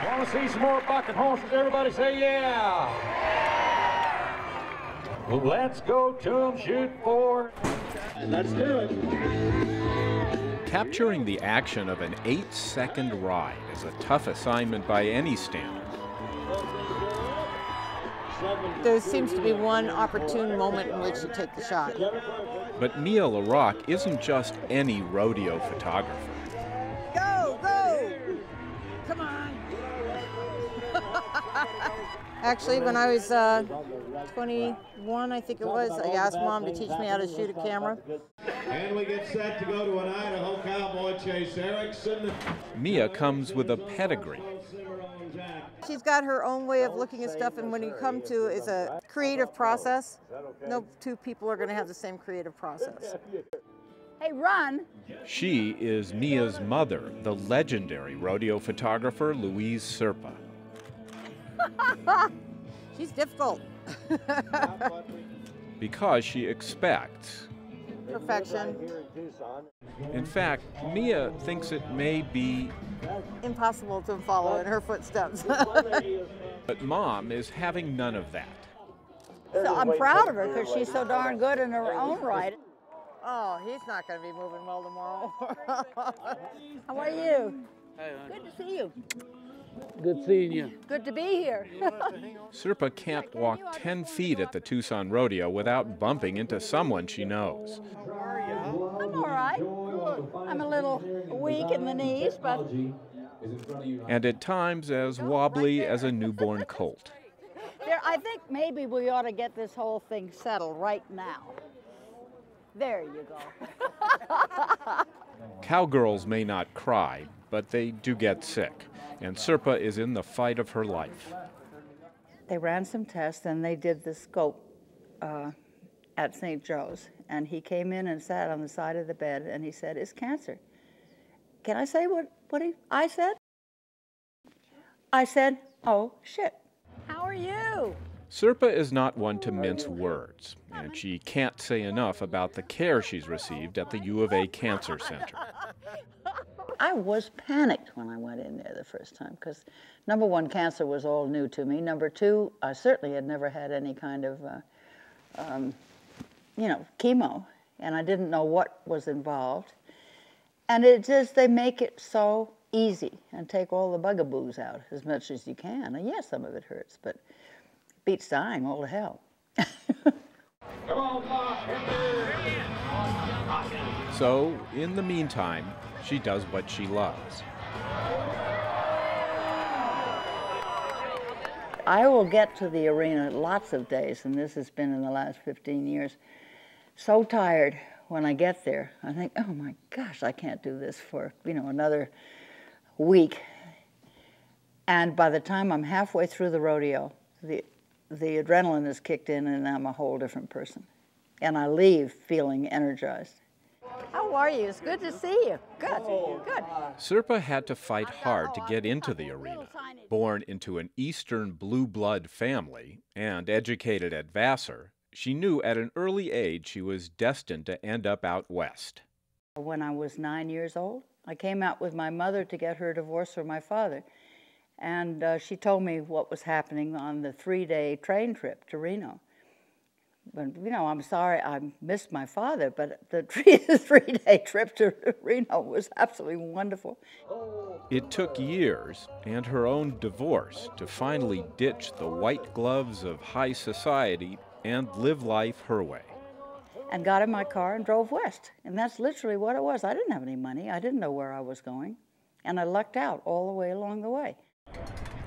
Want to see some more bucking horses? Everybody say yeah. Well, let's go to them, shoot for. Let's do it. Capturing the action of an 8-second ride is a tough assignment by any standard. There seems to be one opportune moment in which you take the shot. But Mia LaRocque isn't just any rodeo photographer. Go, go! Come on. Actually, when I was 21, I think it was, I asked Mom to teach me how to shoot a camera. And we get set to go to an Idaho cowboy chase. Erickson. Mia comes with a pedigree. She's got her own way of looking at stuff, and when you come to is a creative process, no two people are going to have the same creative process. Hey, run! She is Mia's mother, the legendary rodeo photographer Louise Serpa. She's difficult. Because she expects Perfection. In fact, Mia thinks it may be impossible to follow in her footsteps. But Mom is having none of that. So I'm proud of her because she's so darn good in her own right. Oh, he's not going to be moving well tomorrow. How are you? Good to see you. Good seeing you. Good to be here. Serpa can't walk 10 feet at the Tucson Rodeo without bumping into someone she knows. I'm all right. I'm a little weak in the knees, but... And at times as wobbly as a newborn colt. I think maybe we ought to get this whole thing settled right now. There you go. Cowgirls may not cry, but they do get sick. And Serpa is in the fight of her life. They ran some tests and they did the scope at St. Joe's. And he came in and sat on the side of the bed and he said, "It's cancer." Can I say what I said? I said, "Oh, shit." How are you? Serpa is not one to mince words, and she can't say enough about the care she's received at the U of A Cancer Center. I was panicked when I went in there the first time because, number one, cancer was all new to me. Number two, I certainly had never had any kind of, chemo, and I didn't know what was involved. And they make it so easy and take all the bugaboos out as much as you can. And yes, some of it hurts, but it beats dying all to hell. So, in the meantime, she does what she loves. I will get to the arena lots of days, and this has been in the last 15 years, so tired when I get there. I think, oh my gosh, I can't do this for, another week. And by the time I'm halfway through the rodeo, the adrenaline is kicked in and I'm a whole different person. And I leave feeling energized. How are you? It's good to see you. Good, good. Serpa had to fight hard to get into the arena. Born into an Eastern blue blood family and educated at Vassar, she knew at an early age she was destined to end up out west. When I was 9 years old, I came out with my mother to get her divorce from my father. And she told me what was happening on the 3-day train trip to Reno. But, I'm sorry I missed my father, but the 3-day trip to Reno was absolutely wonderful. It took years and her own divorce to finally ditch the white gloves of high society and live life her way. And got in my car and drove west. And that's literally what it was. I didn't have any money. I didn't know where I was going. And I lucked out all the way along the way.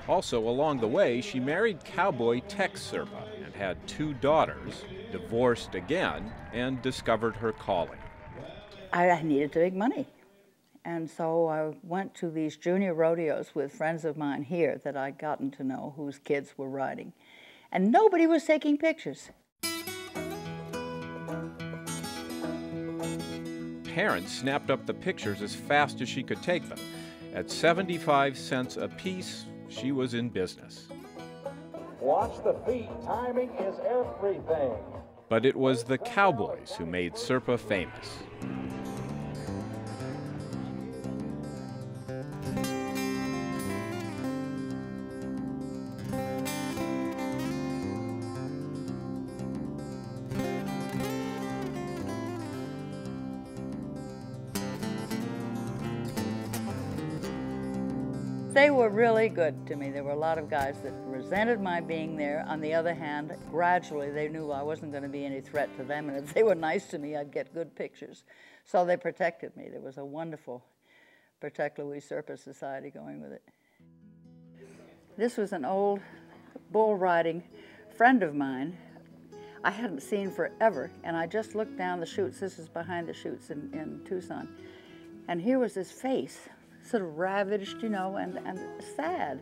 Also along the way, she married cowboy Tex Serpa and had 2 daughters, divorced again, and discovered her calling. I needed to make money. And so I went to these junior rodeos with friends of mine here that I'd gotten to know whose kids were riding. And nobody was taking pictures. Parents snapped up the pictures as fast as she could take them. At 75 cents a piece, she was in business. Watch the feet. Timing is everything. But it was the cowboys who made Serpa famous. They were really good to me. There were a lot of guys that resented my being there. On the other hand, gradually they knew I wasn't going to be any threat to them, and if they were nice to me, I'd get good pictures. So they protected me. There was a wonderful Protect Louise Serpa Society going with it. This was an old bull riding friend of mine I hadn't seen forever, and I just looked down the chutes. This is behind the chutes in Tucson. And here was his face, sort of ravaged, you know, and sad.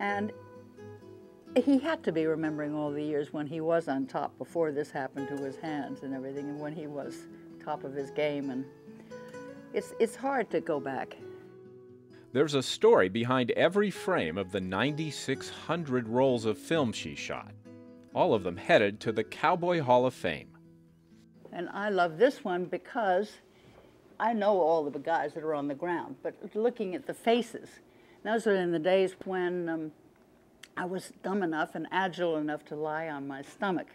And he had to be remembering all the years when he was on top before this happened to his hands and everything, and when he was top of his game. And it's hard to go back. There's a story behind every frame of the 9,600 rolls of film she shot, all of them headed to the Cowboy Hall of Fame. And I love this one because I know all the guys that are on the ground, but looking at the faces, those are in the days when I was dumb enough and agile enough to lie on my stomach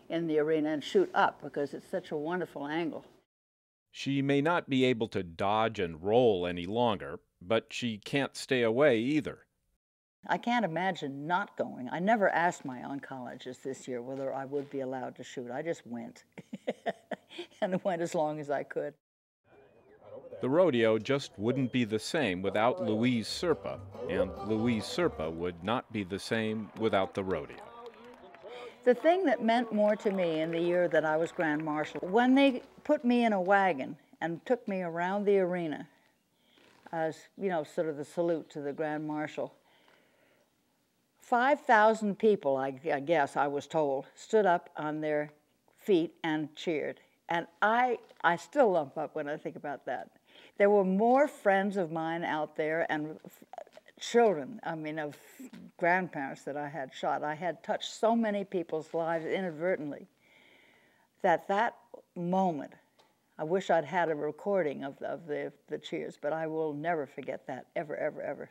in the arena and shoot up because it's such a wonderful angle. She may not be able to dodge and roll any longer, but she can't stay away either. I can't imagine not going. I never asked my oncologist this year whether I would be allowed to shoot. I just went, and went as long as I could. The rodeo just wouldn't be the same without Louise Serpa, and Louise Serpa would not be the same without the rodeo. The thing that meant more to me in the year that I was Grand Marshal, when they put me in a wagon and took me around the arena as, you know, sort of the salute to the Grand Marshal, 5,000 people, I guess I was told, stood up on their feet and cheered. And I still lump up when I think about that. There were more friends of mine out there and children, I mean, of grandparents that I had shot. I had touched so many people's lives inadvertently that moment, I wish I'd had a recording of the cheers, but I will never forget that, ever, ever, ever.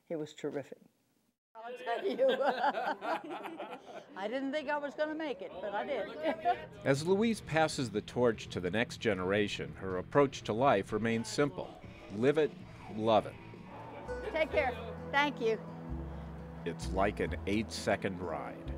It was terrific. I'll tell you. I didn't think I was going to make it, but I did. As Louise passes the torch to the next generation, her approach to life remains simple. Live it, love it. Take care. Thank you. It's like an 8-second ride.